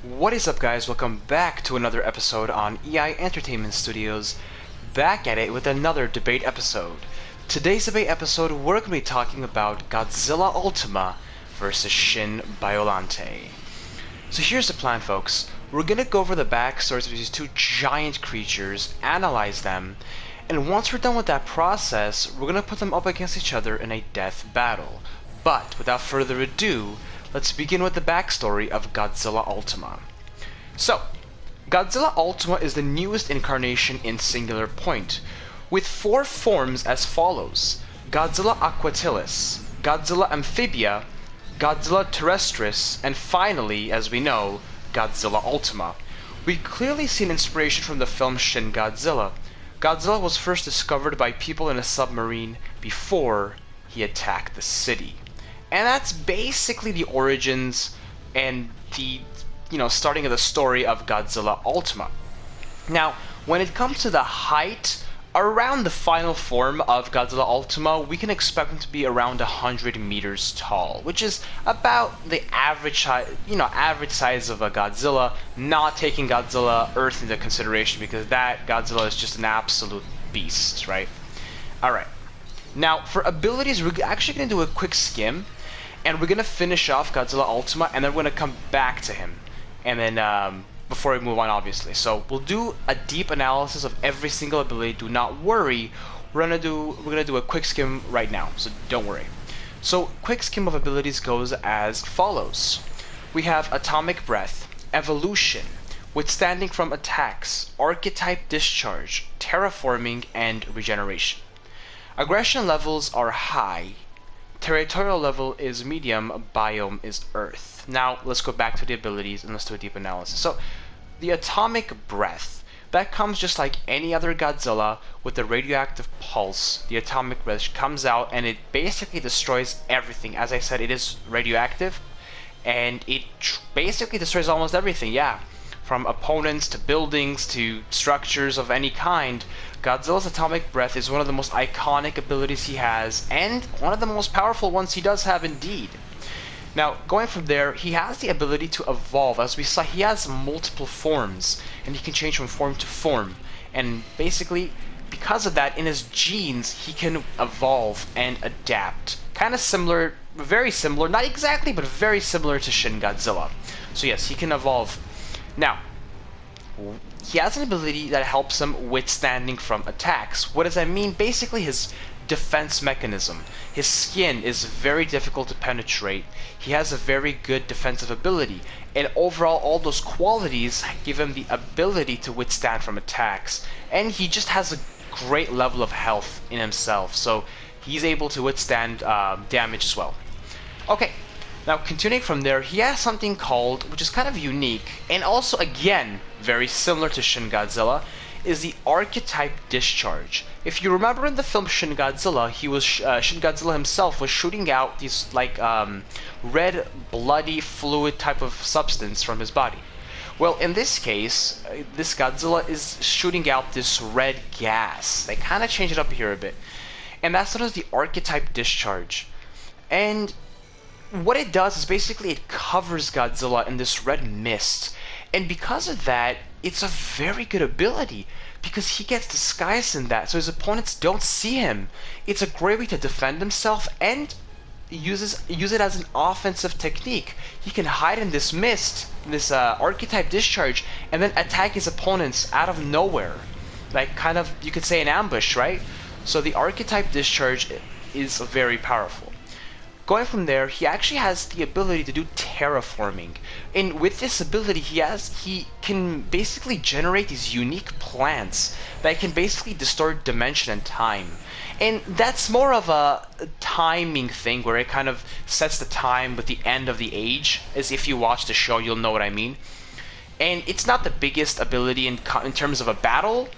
What is up, guys? Welcome back to another episode on EI Entertainment Studios. Back at it with another debate episode. Today's debate episode, we're going to be talking about Godzilla Ultima versus Shin Biollante. So here's the plan, folks. We're going to go over the backstories of these two giant creatures, analyze them, and once we're done with that process, we're going to put them up against each other in a death battle. But without further ado, let's begin with the backstory of Godzilla Ultima. So, Godzilla Ultima is the newest incarnation in Singular Point, with 4 forms as follows: Godzilla Aquatilis, Godzilla Amphibia, Godzilla Terrestris, and finally, as we know, Godzilla Ultima. We clearly see an inspiration from the film Shin Godzilla. Godzilla was first discovered by people in a submarine before he attacked the city. And that's basically the origins and the, starting of the story of Godzilla Ultima. Now, when it comes to the height, around the final form of Godzilla Ultima, we can expect him to be around 100 meters tall, which is about the average size of a Godzilla, not taking Godzilla Earth into consideration, because that Godzilla is just an absolute beast, right? Alright. Now, for abilities, we're actually going to do a quick skim, and we're going to finish off Godzilla Ultima, and then we're going to come back to him, and then, before we move on, obviously. So, we'll do a deep analysis of every single ability. Do not worry. We're going to do a quick skim right now, so don't worry. So, quick skim of abilities goes as follows. We have Atomic Breath, Evolution, Withstanding from Attacks, Archetype Discharge, Terraforming, and Regeneration. Aggression levels are high. Territorial level is medium, Biome is Earth. Now, let's go back to the abilities and let's do a deep analysis. So, the Atomic Breath, that comes just like any other Godzilla with the radioactive pulse. The Atomic Breath comes out and it basically destroys everything. As I said, it is radioactive and it basically destroys almost everything, yeah. From opponents to buildings to structures of any kind. Godzilla's Atomic Breath is one of the most iconic abilities he has, and one of the most powerful ones he does have indeed. Now, going from there, he has the ability to evolve. As we saw, he has multiple forms, and he can change from form to form. And basically, because of that, in his genes, he can evolve and adapt. Kind of similar, very similar, not exactly, but very similar to Shin Godzilla. So yes, he can evolve. Now, he has an ability that helps him withstanding from attacks. What does that mean? Basically, his defense mechanism. His skin is very difficult to penetrate. He has a very good defensive ability. And overall, all those qualities give him the ability to withstand from attacks. And he just has a great level of health in himself. So he's able to withstand damage as well. Okay. Now, continuing from there, he has something called, which is kind of unique, and also, again, very similar to Shin Godzilla, is the Archetype Discharge. If you remember in the film Shin Godzilla, Shin Godzilla himself was shooting out these, red, bloody, fluid type of substance from his body. Well, in this case, this Godzilla is shooting out this red gas. They kind of change it up here a bit. And that's known as the Archetype Discharge. And what it does is basically it covers Godzilla in this red mist, and because of that, it's a very good ability because he gets disguised in that, so his opponents don't see him. It's a great way to defend himself and use it as an offensive technique. He can hide in this mist, this Archetype Discharge, and then attack his opponents out of nowhere, like kind of, you could say, an ambush, right? So the Archetype Discharge is very powerful. Going from there, he actually has the ability to do terraforming. And with this ability, he can basically generate these unique plants that can basically distort dimension and time. And that's more of a timing thing where it kind of sets the time with the end of the age. As if you watch the show, you'll know what I mean. And it's not the biggest ability in terms of a battle,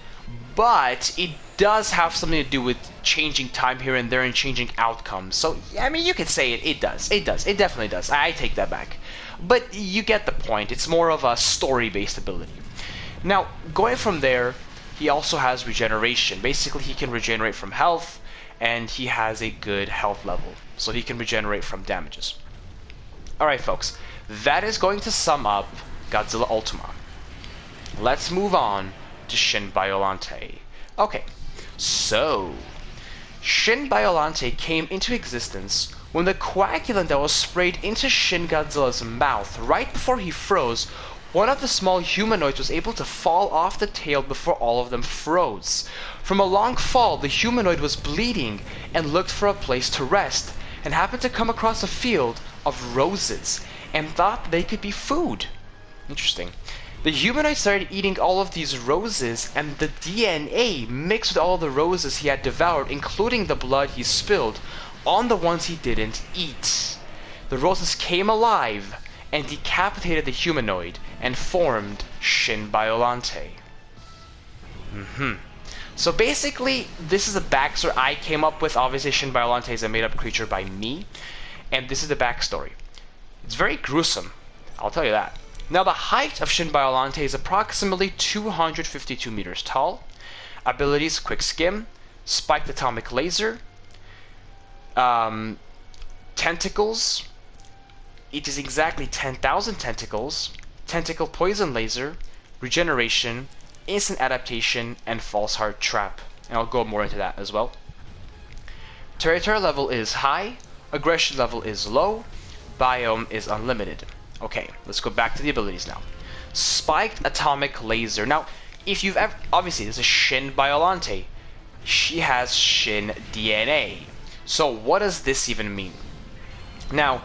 but it does have something to do with changing time here and there and changing outcomes. So, I mean, you could say it does. It definitely does. I take that back. But you get the point. It's more of a story-based ability. Now, going from there, he also has regeneration. Basically, he can regenerate from health, and he has a good health level. So he can regenerate from damages. Alright, folks. That is going to sum up Godzilla Ultima. Let's move on to Shin Biollante. Okay, so Shin Biollante came into existence when the coagulant that was sprayed into Shin Godzilla's mouth right before he froze, one of the small humanoids was able to fall off the tail before all of them froze. From a long fall, the humanoid was bleeding and looked for a place to rest, and happened to come across a field of roses, and thought they could be food. Interesting. The humanoid started eating all of these roses, and the DNA mixed with all the roses he had devoured, including the blood he spilled, on the ones he didn't eat. The roses came alive and decapitated the humanoid and formed Shin Biollante. So basically, this is the backstory I came up with. Obviously, Shin Biollante is a made-up creature by me, and this is the backstory. It's very gruesome, I'll tell you that. Now, the height of Shin Biollante is approximately 252 meters tall. Abilities: Quick Skim, Spiked Atomic Laser, Tentacles. It is exactly 10,000 tentacles, Tentacle Poison Laser, Regeneration, Instant Adaptation, and False Heart Trap. And I'll go more into that as well. Territorial level is high, Aggression level is low, Biome is unlimited. Okay, let's go back to the abilities now. Spiked Atomic Laser. Now, if you've ever... Obviously, this is Shin Biollante. She has Shin DNA. So what does this even mean? Now,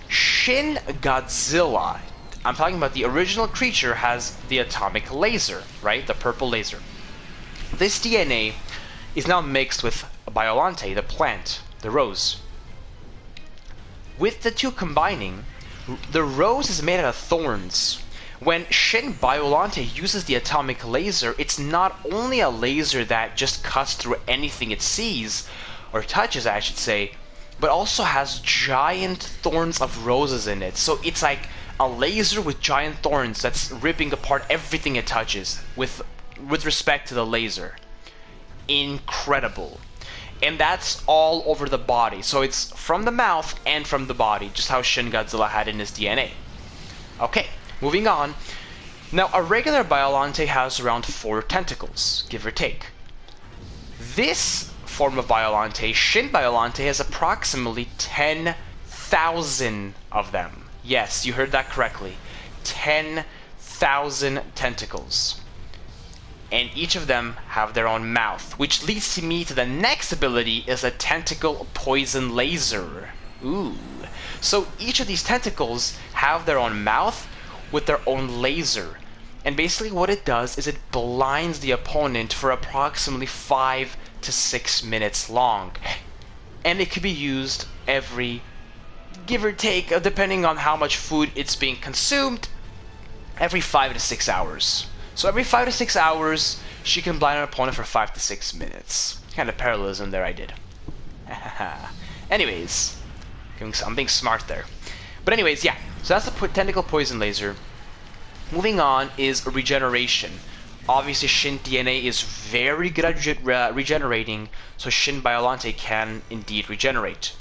Shin Godzilla, I'm talking about the original creature, has the atomic laser, right? The purple laser. This DNA is now mixed with Biollante, the plant, the rose. With the two combining, the rose is made out of thorns. When Shin Biollante uses the atomic laser, it's not only a laser that just cuts through anything it sees, or touches, I should say, but also has giant thorns of roses in it. So it's like a laser with giant thorns that's ripping apart everything it touches with respect to the laser. Incredible. And that's all over the body. So it's from the mouth and from the body, just how Shin Godzilla had in his DNA. Okay, moving on. Now, a regular Biollante has around 4 tentacles, give or take. This form of Biollante, Shin Biollante, has approximately 10,000 of them. Yes, you heard that correctly. 10,000 tentacles. And each of them have their own mouth, which leads me to the next ability, is a Tentacle Poison Laser. Ooh. So each of these tentacles have their own mouth with their own laser. And basically what it does is it blinds the opponent for approximately 5 to 6 minutes long. And it could be used every, give or take, depending on how much food it's being consumed, every 5 to 6 hours. So every 5 to 6 hours, she can blind an opponent for 5 to 6 minutes. Kind of parallelism there I did. Anyways, I'm being smart there. But anyways, yeah. So that's the Tentacle Poison Laser. Moving on is Regeneration. Obviously, Shin DNA is very good at regenerating, so Shin Biollante can indeed regenerate.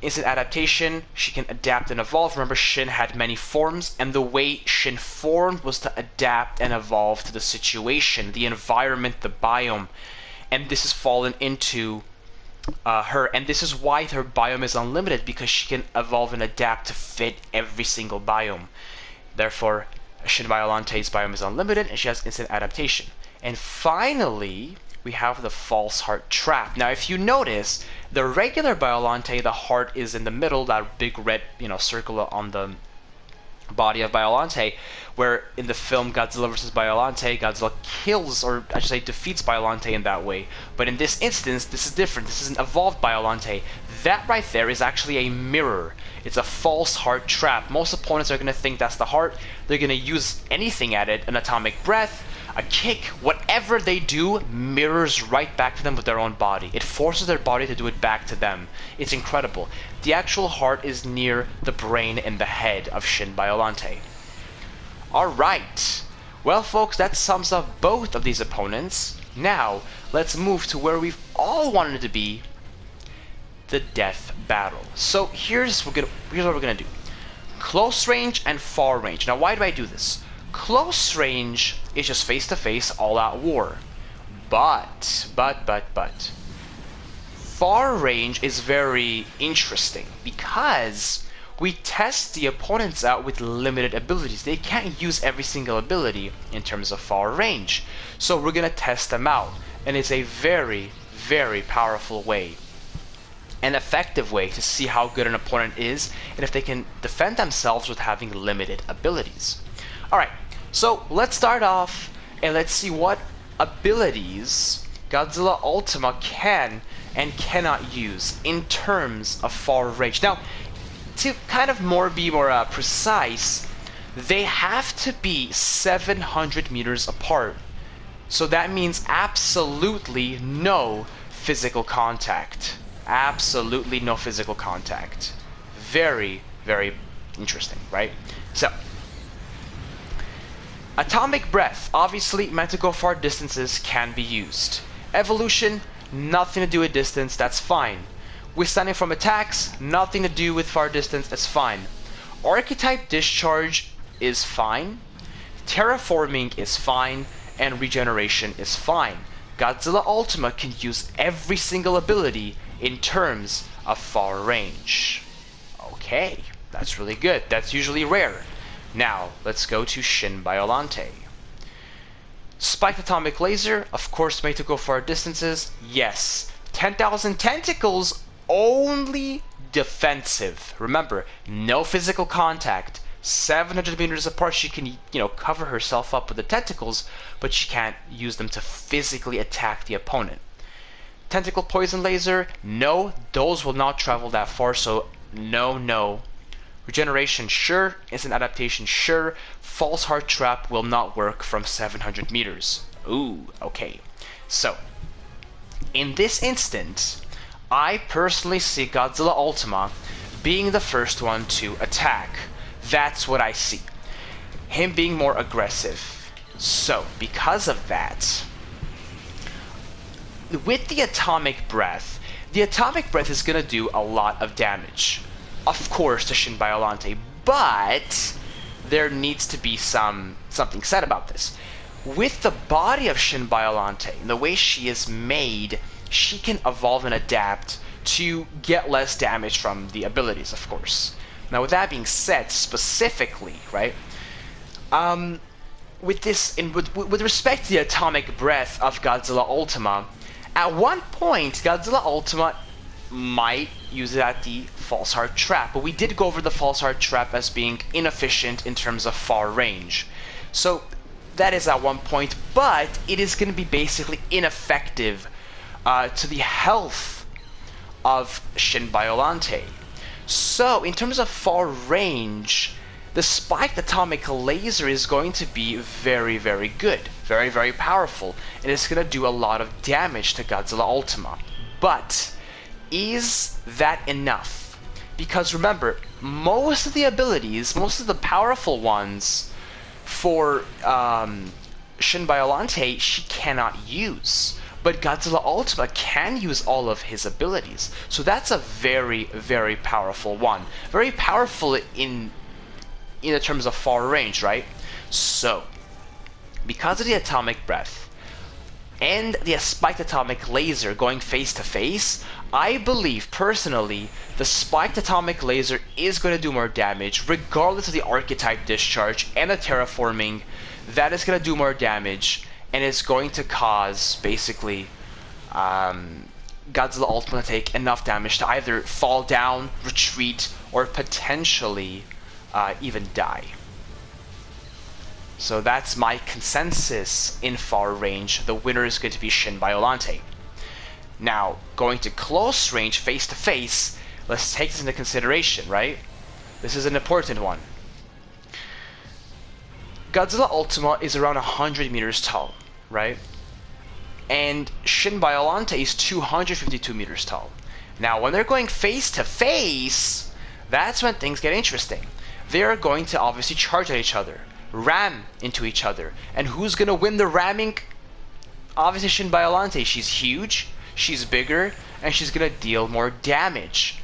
Instant Adaptation, she can adapt and evolve. Remember, Shin had many forms, and the way Shin formed was to adapt and evolve to the situation, the environment, the biome. And this has fallen into her, and this is why her biome is unlimited, because she can evolve and adapt to fit every single biome. Therefore, Shin Biollante's biome is unlimited, and she has instant adaptation. And finally, we have the False Heart Trap. Now, if you notice, the regular Biollante, the heart is in the middle, that big red, circle on the body of Biollante, where in the film Godzilla vs. Biollante, Godzilla kills, or I should say defeats Biollante in that way. But in this instance, this is different. This is an evolved Biollante. That right there is actually a mirror. It's a false heart trap. Most opponents are going to think that's the heart. They're going to use anything at it, an atomic breath, a kick, whatever they do mirrors right back to them with their own body. It forces their body to do it back to them. It's incredible. The actual heart is near the brain and the head of Shin Biollante. Alright. Well, folks, that sums up both of these opponents. Now, let's move to where we've all wanted to be, the death battle. So here's what we're gonna do. Close range and far range. Now, why do I do this? Close range is just face-to-face, all-out war. But, far range is very interesting because we test the opponents out with limited abilities. They can't use every single ability in terms of far range. So we're going to test them out. And it's a very, very powerful way, an effective way to see how good an opponent is and if they can defend themselves with having limited abilities. Alright, so let's start off and let's see what abilities Godzilla Ultima can and cannot use in terms of far range. Now, to kind of be more precise, they have to be 700 meters apart. So that means absolutely no physical contact. Absolutely no physical contact. Very, very interesting, right? So, atomic breath, obviously meant to go far distances, can be used. Evolution, nothing to do with distance, that's fine. Withstanding from attacks, nothing to do with far distance, that's fine. Archetype Discharge is fine. Terraforming is fine. And Regeneration is fine. Godzilla Ultima can use every single ability in terms of far range. Okay, that's really good. That's usually rare. Now, let's go to Shin Biollante. Spiked Atomic Laser, of course, made to go far distances. Yes. 10,000 tentacles, only defensive. Remember, no physical contact. 700 meters apart, she can, cover herself up with the tentacles, but she can't use them to physically attack the opponent. Tentacle Poison Laser, no, those will not travel that far, so no. Regeneration, sure. Instant Adaptation, sure. False Heart Trap will not work from 700 meters. Ooh, okay. So, in this instance, I personally see Godzilla Ultima being the first one to attack. That's what I see. Him being more aggressive. So, because of that, with the Atomic Breath is going to do a lot of damage. Of course, to Shin Biollante, but there needs to be something said about this. With the body of Shin Biollante, and the way she is made, she can evolve and adapt to get less damage from the abilities, of course. Now, with that being said, specifically, right, with respect to the Atomic Breath of Godzilla Ultima, at one point, Godzilla Ultima might use it at the False Heart Trap, but we did go over the False Heart Trap as being inefficient in terms of far range. So, that is at one point, but it is going to be basically ineffective to the health of Shin Biollante. So, in terms of far range, the Spiked Atomic Laser is going to be very, very good. Very, very powerful. And it's going to do a lot of damage to Godzilla Ultima. But, is that enough? Because remember, most of the abilities, most of the powerful ones for Shin Biollante, she cannot use. But Godzilla Ultima can use all of his abilities. So that's a very, very powerful one. Very powerful in the terms of far range, right? So, because of the Atomic Breath and the Spiked Atomic Laser going face to face, I believe, personally, the Spiked Atomic Laser is going to do more damage, regardless of the Archetype Discharge and the Terraforming. That is going to do more damage, and it's going to cause, basically, Godzilla Ultima to take enough damage to either fall down, retreat, or potentially even die. So that's my consensus in far range. The winner is going to be Shin Biollante. Now, going to close range, face to face, let's take this into consideration, right? This is an important one. Godzilla Ultima is around 100 meters tall, right? And Shin Biollante is 252 meters tall. Now, when they're going face to face, that's when things get interesting. They are going to obviously charge at each other, ram into each other. And who's going to win the ramming? Obviously Shin Biollante. She's huge, she's bigger, and she's going to deal more damage.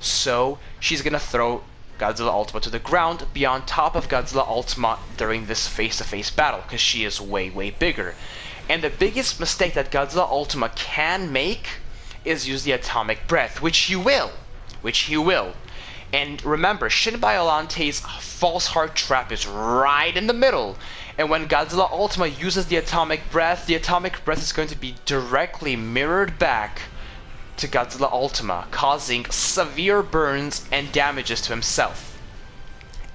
So she's going to throw Godzilla Ultima to the ground, be on top of Godzilla Ultima during this face-to-face battle, because she is way, way bigger. And the biggest mistake that Godzilla Ultima can make is use the atomic breath, which he will. And remember, Shin Biollante's false heart trap is right in the middle. And when Godzilla Ultima uses the atomic breath is going to be directly mirrored back to Godzilla Ultima, causing severe burns and damages to himself.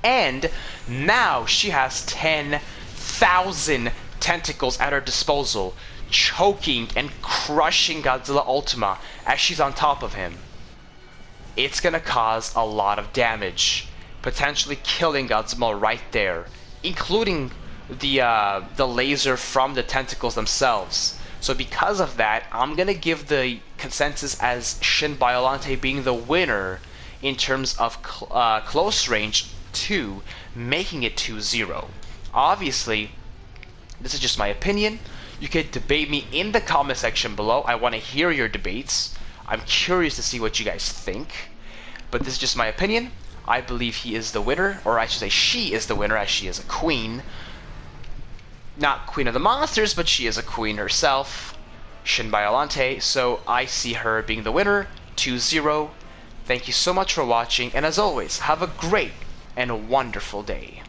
And now she has 10,000 tentacles at her disposal, choking and crushing Godzilla Ultima as she's on top of him. It's gonna cause a lot of damage, potentially killing Godzilla right there, including the laser from the tentacles themselves. So because of that, I'm gonna give the consensus as Shin Biollante being the winner in terms of close range 2, making it 2-0. Obviously, this is just my opinion. You could debate me in the comment section below. I want to hear your debates. I'm curious to see what you guys think. But this is just my opinion. I believe he is the winner, or I should say she is the winner, as she is a queen. Not queen of the monsters, but she is a queen herself, Shin Biollante, so I see her being the winner, 2-0. Thank you so much for watching, and as always, have a great and wonderful day.